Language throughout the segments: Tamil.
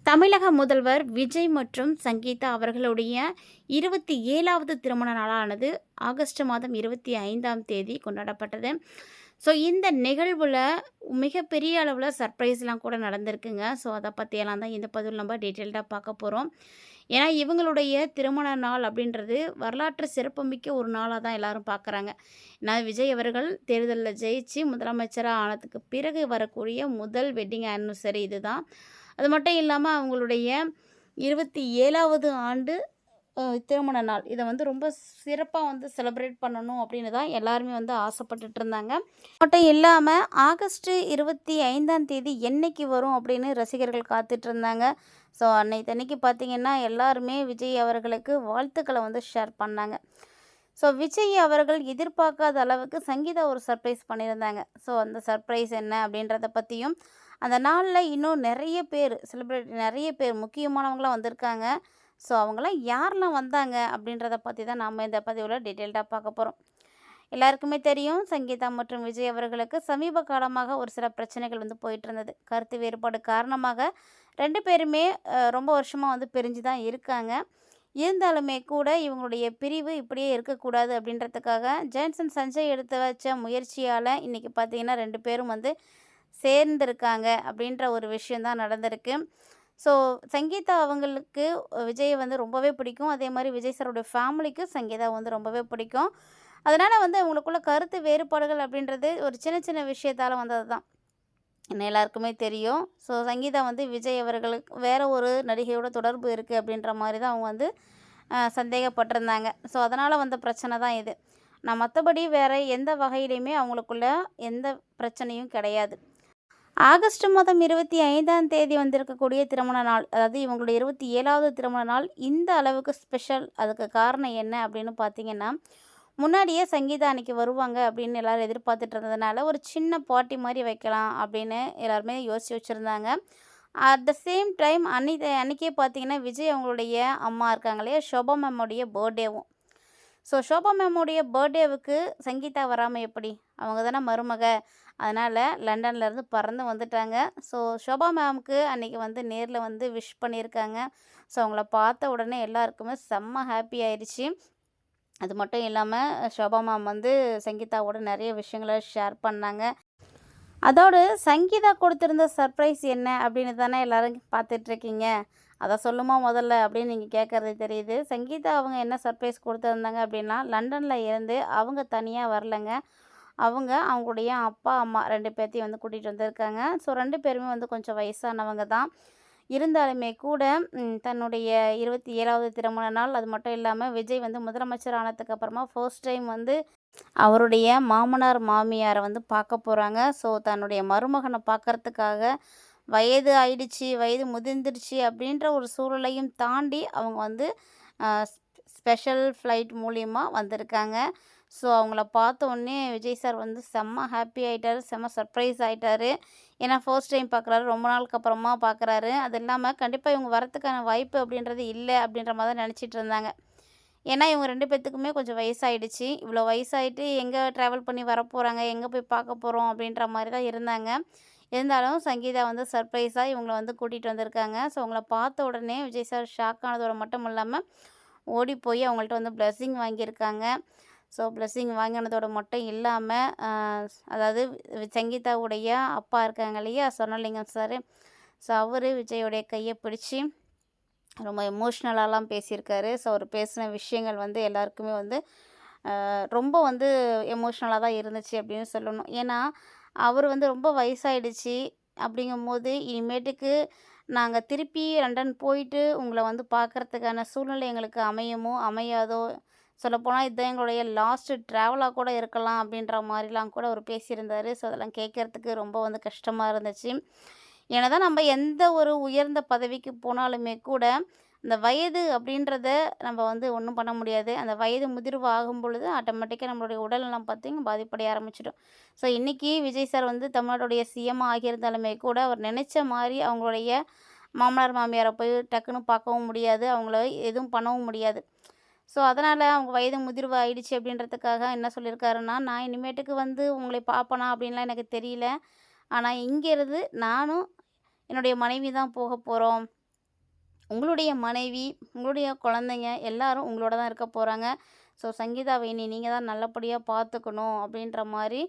தமிழக முதல்வர் விஜய் மற்றும் சங்கீதா அவர்களுடைய 27வது திருமண நாளானது ஆகஸ்ட் மாதம் 25ஆம் தேதி கொண்டாடப்பட்டது. ஸோ இந்த நிகழ்வில் மிகப்பெரிய அளவில் சர்ப்ரைஸ்லாம் கூட நடந்திருக்குங்க. ஸோ அதை பற்றியெல்லாம் தான் இந்த பதிவில் நம்ம டீட்டெயில்டாக பார்க்க போகிறோம். ஏன்னா இவங்களுடைய திருமண நாள் அப்படின்றது வரலாற்று சிறப்புமிக்க ஒரு நாளாக தான் எல்லாரும் பார்க்குறாங்க. ஏன்னா விஜய் அவர்கள் தேர்தலில் ஜெயிச்சு முதலமைச்சராக ஆனதுக்கு பிறகு வரக்கூடிய முதல் வெட்டிங் ஆனிவர்சரி இதுதான். அது மட்டும் இல்லாமல் அவங்களுடைய 27வது ஆண்டு திருமண நாள். இதை வந்து ரொம்ப சிறப்பாக வந்து செலிப்ரேட் பண்ணணும் அப்படின்னு தான் எல்லாருமே வந்து ஆசைப்பட்டுட்டு இருந்தாங்க. மட்டும் இல்லாமல் ஆகஸ்ட் 25ஆம் தேதி என்னைக்கு வரும் அப்படின்னு ரசிகர்கள் காத்துட்டு இருந்தாங்க. ஸோ அன்னைக்கு பார்த்தீங்கன்னா எல்லாருமே விஜய் அவர்களுக்கு வாழ்த்துக்களை வந்து ஷேர் பண்ணாங்க. ஸோ விஜய் அவர்கள் எதிர்பார்க்காத அளவுக்கு சங்கீதா ஒரு சர்ப்ரைஸ் பண்ணியிருந்தாங்க. ஸோ அந்த சர்ப்ரைஸ் என்ன அப்படின்றத பற்றியும், அந்த நாளில் இன்னும் நிறைய பேர் நிறைய பேர் முக்கியமானவங்களாம் வந்திருக்காங்க. ஸோ அவங்களாம் யாரெல்லாம் வந்தாங்க அப்படின்றத பற்றி தான் நாம் இந்த பதிவில் டீட்டெயில்டாக பார்க்க போகிறோம். எல்லாருக்குமே தெரியும், சங்கீதா மற்றும் விஜய் அவர்களுக்கு சமீப காலமாக ஒரு சில பிரச்சனைகள் வந்து போயிட்டு இருந்தது. கருத்து வேறுபாடு காரணமாக 2 பேருமே ரொம்ப வருஷமாக வந்து பிரிஞ்சு தான் இருக்காங்க. இருந்தாலுமே கூட இவங்களுடைய பிரிவு இப்படியே இருக்கக்கூடாது அப்படின்றதுக்காக ஜான்சன் சஞ்சய் எடுத்து வச்ச முயற்சியால் இன்றைக்கி பார்த்திங்கன்னா 2 பேரும் வந்து சேர்ந்துருக்காங்க அப்படின்ற ஒரு விஷயந்தான் நடந்திருக்கு. ஸோ சங்கீதா அவங்களுக்கு விஜயை வந்து ரொம்பவே பிடிக்கும். அதே மாதிரி விஜய் சாரோடைய ஃபேமிலிக்கு சங்கீதா வந்து ரொம்பவே பிடிக்கும். அதனால் வந்து அவங்களுக்குள்ள கருத்து வேறுபாடுகள் அப்படின்றது ஒரு சின்ன சின்ன விஷயத்தால் வந்தது தான். என்ன எல்லாருக்குமே தெரியும். ஸோ சங்கீதா வந்து விஜய் அவர்களுக்கு வேறு ஒரு நடிகையோட தொடர்பு இருக்குது அப்படின்ற மாதிரி தான் அவங்க வந்து சந்தேகப்பட்டிருந்தாங்க. ஸோ அதனால் வந்த பிரச்சனை தான் இது. நான் மற்றபடி வேறு எந்த வகையிலையுமே அவங்களுக்குள்ள எந்த பிரச்சனையும் கிடையாது. ஆகஸ்ட் மாதம் 25ஆம் தேதி வந்திருக்கக்கூடிய திருமண நாள், அதாவது இவங்களுடைய 27வது திருமண நாள் இந்த அளவுக்கு ஸ்பெஷல். அதுக்கு காரணம் என்ன அப்படின்னு பார்த்தீங்கன்னா, முன்னாடியே சங்கீதா அன்றைக்கி வருவாங்க அப்படின்னு எல்லோரும் எதிர்பார்த்துட்டு இருந்ததுனால ஒரு சின்ன பார்ட்டி மாதிரி வைக்கலாம் அப்படின்னு எல்லாருமே யோசித்து வச்சுருந்தாங்க. அட் த சேம் டைம் அன்றைக்கே பார்த்தீங்கன்னா விஜய் அவங்களுடைய அம்மா இருக்காங்க இல்லையா, ஷோபா மேமுடைய பர்த்டேவும். ஸோ ஷோபா மேமுடைய பர்த்டேவுக்கு சங்கீதா வராமல் எப்படி? அவங்க தானே மருமக. அதனால் லண்டன்லேருந்து பறந்து வந்துட்டாங்க. ஸோ ஷோபா மேமுக்கு அன்றைக்கி வந்து நேரில் வந்து விஷ் பண்ணியிருக்காங்க. ஸோ அவங்கள பார்த்த உடனே எல்லாருக்குமே செம்ம ஹாப்பி ஆயிடுச்சு. அது மட்டும் இல்லாமல் ஷோபா மேம் வந்து சங்கீதாவோட நிறைய விஷயங்களை ஷேர் பண்ணாங்க. அதோடு சங்கீதா கொடுத்துருந்த சர்ப்ரைஸ் என்ன அப்படின்னு தானே எல்லோரும் பார்த்துட்ருக்கீங்க. அதை சொல்லுமா முதல்ல அப்படின்னு நீங்கள் கேட்குறது தெரியுது. சங்கீதா அவங்க என்ன சர்ப்ரைஸ் கொடுத்துருந்தாங்க அப்படின்னா, லண்டனில் இருந்து அவங்க தனியாக வரலைங்க. அவங்களுடைய அப்பா அம்மா 2 பேர்த்தையும் வந்து கூட்டிகிட்டு வந்திருக்காங்க. ஸோ 2 பேருமே வந்து கொஞ்சம் வயசானவங்க தான். இருந்தாலுமே கூட தன்னுடைய 27வது திருமண நாள், அது மட்டும் இல்லாமல் விஜய் வந்து முதலமைச்சர் ஆனதுக்கு அப்புறமா ஃபர்ஸ்ட் டைம் வந்து அவருடைய மாமனார் மாமியாரை வந்து பார்க்க போகிறாங்க. ஸோ தன்னுடைய மருமகனை பார்க்குறதுக்காக வயது ஆயிடுச்சு, வயது முதிர்ந்துடுச்சு அப்படின்ற ஒரு சூழலையும் தாண்டி அவங்க வந்து ஸ்பெஷல் ஃப்ளைட் மூலிமா வந்திருக்காங்க. ஸோ அவங்கள பார்த்த உடனே விஜய் சார் வந்து செம்ம ஹாப்பி ஆகிட்டார், செம்ம சர்ப்ரைஸ் ஆகிட்டார். ஏன்னா ஃபர்ஸ்ட் டைம் பார்க்குறாரு, ரொம்ப நாளுக்கு அப்புறமா பார்க்குறாரு. அது இல்லாமல் கண்டிப்பாக இவங்க வரத்துக்கான வாய்ப்பு அப்படின்றது இல்லை அப்படின்ற மாதிரி தான் நினச்சிட்டு இருந்தாங்க. ஏன்னா இவங்க 2 பேர்த்துக்குமே கொஞ்சம் வயசாகிடுச்சு. இவ்வளோ வயசாகிட்டு எங்கே ட்ராவல் பண்ணி வரப்போகிறாங்க, எங்கே போய் பார்க்க போகிறோம் அப்படின்ற மாதிரி தான் இருந்தாங்க. இருந்தாலும் சங்கீதா வந்து சர்ப்ரைஸாக இவங்கள வந்து கூட்டிகிட்டு வந்திருக்காங்க. ஸோ அவங்கள பார்த்த உடனே விஜய் சார் ஷாக் ஆனதோட மட்டும் இல்லாமல் ஓடி போய் அவங்கள்ட்ட வந்து பிளெஸ்ஸிங் வாங்கியிருக்காங்க. ஸோ பிளெஸ்ஸிங் வாங்கினதோட மட்டும் இல்லாமல் அதாவது சங்கீதாவுடைய அப்பா இருக்காங்க இல்லையா, சொர்ணலிங்கம் சார். ஸோ அவர் விஜயோடைய கையை பிடிச்சி ரொம்ப எமோஷ்னலாலாம் பேசியிருக்காரு. ஸோ அவர் பேசின விஷயங்கள் வந்து எல்லாருக்குமே வந்து ரொம்ப வந்து எமோஷ்னலாக தான் இருந்துச்சு அப்படின்னு சொல்லணும். ஏன்னா அவர் வந்து ரொம்ப வயசாயிடுச்சு. அப்படிங்கும்போது இனிமேட்டுக்கு நாங்கள் திருப்பி லண்டன் போயிட்டு உங்களை வந்து பார்க்குறதுக்கான சூழ்நிலை எங்களுக்கு அமையுமோ அமையாதோ, சொல்லப்போனால் இதுதான் எங்களுடைய லாஸ்ட்டு ட்ராவலாக கூட இருக்கலாம் அப்படின்ற மாதிரிலாம் கூட அவர் பேசியிருந்தார். ஸோ அதெல்லாம் கேட்குறதுக்கு ரொம்ப வந்து கஷ்டமாக இருந்துச்சு. ஏன்னா தான் நம்ம எந்த ஒரு உயர்ந்த பதவிக்கு போனாலுமே கூட இந்த வயது அப்படின்றத நம்ம வந்து ஒன்றும் பண்ண முடியாது. அந்த வயது முதிர்வு ஆகும் பொழுது ஆட்டோமேட்டிக்காக நம்மளுடைய உடல்நலம் பார்த்திங்கன்னா பாதிப்படைய ஆரம்பிச்சிடும். ஸோ இன்றைக்கி விஜய் சார் வந்து தமிழ்நாட்டுடைய சிஎம் ஆகியிருந்தாலுமே கூட அவர் நினச்ச மாதிரி அவங்களுடைய மாமனார் மாமியாரை போய் டக்குன்னு பார்க்கவும் முடியாது, அவங்கள எதுவும் பண்ணவும் முடியாது. ஸோ அதனால் அவங்க வயது முதிர்வு ஆயிடுச்சு அப்படின்றதுக்காக என்ன சொல்லியிருக்காருன்னா, நான் இனிமேட்டுக்கு வந்து உங்களை பார்ப்பனா அப்படின்லாம் எனக்கு தெரியல. ஆனால் இங்கேருந்து நானும் என்னுடைய மனைவி தான் போக போகிறோம். உங்களுடைய மனைவி, உங்களுடைய குழந்தைங்க எல்லாரும் உங்களோட தான் இருக்க போறாங்க. ஸோ சங்கீதாவ இனி நீங்க தான் நல்லபடியா பார்த்துக்கணும் அப்படின்ற மாரி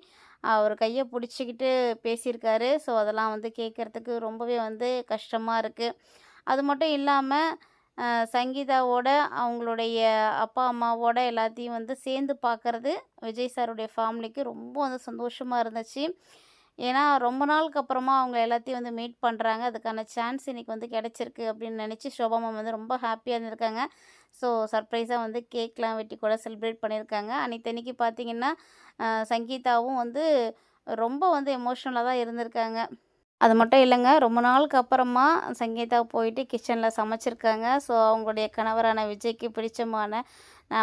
அவர் கைய புடிச்சுக்கிட்டு பேசியிருக்காரு. ஸோ அதெல்லாம் வந்து கேட்கறதுக்கு ரொம்பவே வந்து கஷ்டமா இருக்கு. அது மட்டும் இல்லாம சங்கீதாவோட அவங்களுடைய அப்பா, அம்மாவோட எல்லாத்தையும் வந்து சேர்ந்து பார்க்கறது விஜய் சாருடைய ஃபேமிலிக்கு ரொம்ப வந்து சந்தோஷமா இருந்துச்சு. ஏன்னா, ரொம்ப நாளுக்கு அப்புறமா அவங்க எல்லாத்தையும் வந்து மீட் பண்றாங்க. அதுக்கான சான்ஸ் இன்னைக்கு வந்து கிடைச்சிருக்கு அப்படின்னு நினச்சு ஷோபா மேம் வந்து ரொம்ப ஹாப்பியா இருந்திருக்காங்க. ஸோ சர்ப்ரைஸா வந்து கேக்லாம் வெட்டி கூட செலிப்ரேட் பண்ணியிருக்காங்க. அன்னைக்கு பார்த்தீங்கன்னா, சங்கீதாவும் வந்து ரொம்ப வந்து எமோஷனலா தான் இருந்திருக்காங்க. அது மட்டும் இல்லங்க, ரொம்ப நாளுக்கு அப்புறமா சங்கீதா போயிட்டு கிச்சன்ல சமைச்சிருக்காங்க. ஸோ அவங்களுடைய கணவரான விஜய்க்கு பிடிச்சமான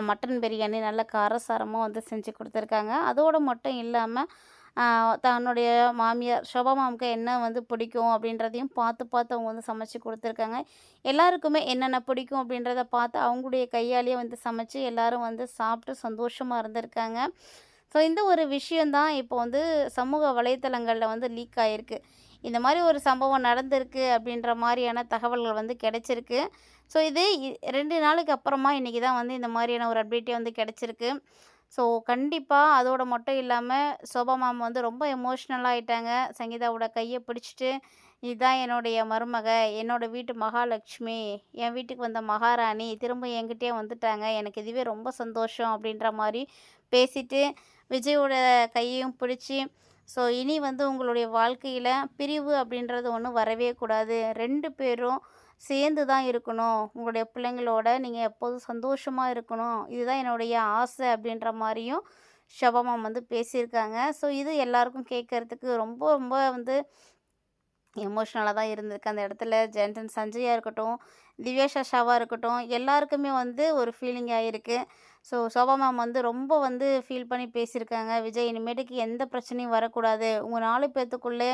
மட்டன் பிரியாணி நல்ல காரசாரமா வந்து செஞ்சு குடுத்துருக்காங்க. அதோட மட்டும் இல்லாம, அ தன்னுடைய மாமியார் ஷோபா மேம்க்கு என்ன வந்து பிடிக்கும் அப்படின்றதையும் பார்த்து, பார்த்து அவங்க வந்து சமைச்சு குடுத்துருக்காங்க. எல்லாருக்குமே என்னென்ன பிடிக்கும் அப்படின்றத பார்த்து அவங்களுடைய கையாலேயே வந்து சமைச்சு எல்லாரும் வந்து சாப்பிட்டு சந்தோஷமா இருந்திருக்காங்க. ஸோ இந்த ஒரு விஷயம் தான் இப்போ வந்து சமூக வலைத்தளங்கள்ல வந்து லீக் ஆயிருக்கு. இந்த மாரி ஒரு சம்பவம் நடந்திருக்கு அப்படின்ற மாரியான தகவல்கள் வந்து கிடைச்சிருக்கு. ஸோ இது 2 நாளுக்கு அப்புறமா இன்னைக்கு தான் வந்து இந்த மாரியான ஒரு அப்டேட்டே வந்து கிடைச்சிருக்கு. ஸோ கண்டிப்பா அதோட மட்டும் இல்லாம சோபா மேம் வந்து ரொம்ப எமோஷ்னலா ஆயிட்டாங்க. சங்கீதாவோட கைய பிடிச்சுட்டு, "இதான் என்னுடைய மருமக, என்னோட வீட்டு மகாலட்சுமி, என் வீட்டுக்கு வந்த மகாராணி, திரும்ப என்கிட்டயே வந்துட்டாங்க. எனக்கு இதுவே ரொம்ப சந்தோஷம்." அப்படின்ற மாரி பேசிட்டு, விஜயோட கையையும் பிடிச்சு, "ஸோ இனி வந்து உங்களுடைய வாழ்க்கையில பிரிவு அப்படின்றது ஒண்ணு வரவே கூடாது. 2 பேரும் சேர்ந்து தான் இருக்கணும். உங்களுடைய பிள்ளைங்களோட நீங்க எப்போதும் சந்தோஷமா இருக்கணும். இதுதான் என்னுடைய ஆசை." அப்படின்ற மாரியும் ஷபா மேம் வந்து பேசியிருக்காங்க. ஸோ இது எல்லாருக்கும் கேட்கறதுக்கு ரொம்ப ரொம்ப வந்து எமோஷ்னலா தான் இருந்திருக்கு. அந்த இடத்துல ஜென்டன் சஞ்சயா இருக்கட்டும், திவ்யா சாஷாவா இருக்கட்டும், எல்லாருக்குமே வந்து ஒரு ஃபீலிங் ஆயிருக்கு. ஸோ சோபா மேம் வந்து ரொம்ப வந்து ஃபீல் பண்ணி பேசியிருக்காங்க. "விஜய் இனிமேட்டுக்கு எந்த பிரச்சனையும் வரக்கூடாது. உங்க 4 பேத்துக்குள்ளே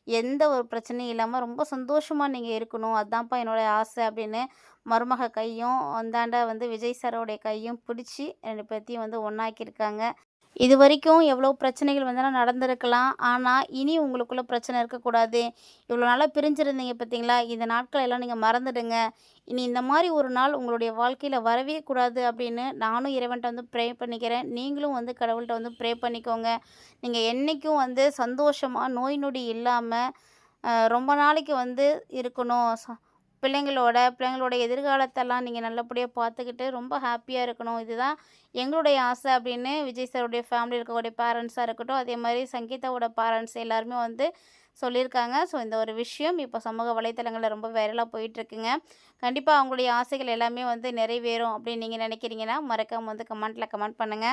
எந்த ஒரு பிரச்சனையும் இல்லாம ரொம்ப சந்தோஷமா நீங்க இருக்கணும். அதான்ப்பா என்னோட ஆசை." அப்படின்னு மருமக கையும், அந்தாண்ட வந்து விஜய் சாரோடைய கையும் பிடிச்சு 2 பேத்தையும் வந்து ஒண்ணாக்கியிருக்காங்க. இதுவரைக்கும் எவ்வளோ பிரச்சனைகள் வந்தாலும் நடந்திருக்கலாம். ஆனா, இனி உங்களுக்குள்ள பிரச்சனை இருக்கக்கூடாது. இவ்வளோ நாளா பிரிஞ்சிருந்தீங்க பார்த்தீங்களா? இந்த நாட்கள எல்லாம் நீங்க மறந்துடுங்க. இனி இந்த மாரி ஒரு நாள் உங்களுடைய வாழ்க்கையில வரவே கூடாது அப்படின்னு நானும் இறைவன்ட்ட வந்து ப்ரே பண்ணிக்கிறேன். நீங்களும் வந்து கடவுள்ட்ட வந்து ப்ரே பண்ணிக்கோங்க. நீங்க என்னைக்கும் வந்து சந்தோஷமா, நோய் நொடி இல்லாம, ரொம்ப நாளைக்கு வந்து இருக்கணும். பிள்ளைங்களோட எதிர்காலத்தெல்லாம் நீங்க நல்லபடியா பார்த்துக்கிட்டு ரொம்ப ஹாப்பியா இருக்கணும். இதுதான் எங்களுடைய ஆசை அப்படின்னு விஜய் சாருடைய ஃபேமிலில இருக்கக்கூடிய பேரண்ட்ஸா இருக்கட்டும், அதே மாரி சங்கீதாவோட பேரண்ட்ஸ் எல்லாருமே வந்து சொல்லியிருக்காங்க. ஸோ இந்த ஒரு விஷயம் இப்போ சமூக வலைதளங்கள்ல ரொம்ப வைரலா போயிட்டுருக்குங்க. கண்டிப்பா அவங்களுடைய ஆசைகள் எல்லாமே வந்து நிறைவேறும் அப்படின்னு நீங்க நினைக்கிறீங்கன்னா, மறக்காம வந்து கமெண்ட்ல கமெண்ட் பண்ணுங்க.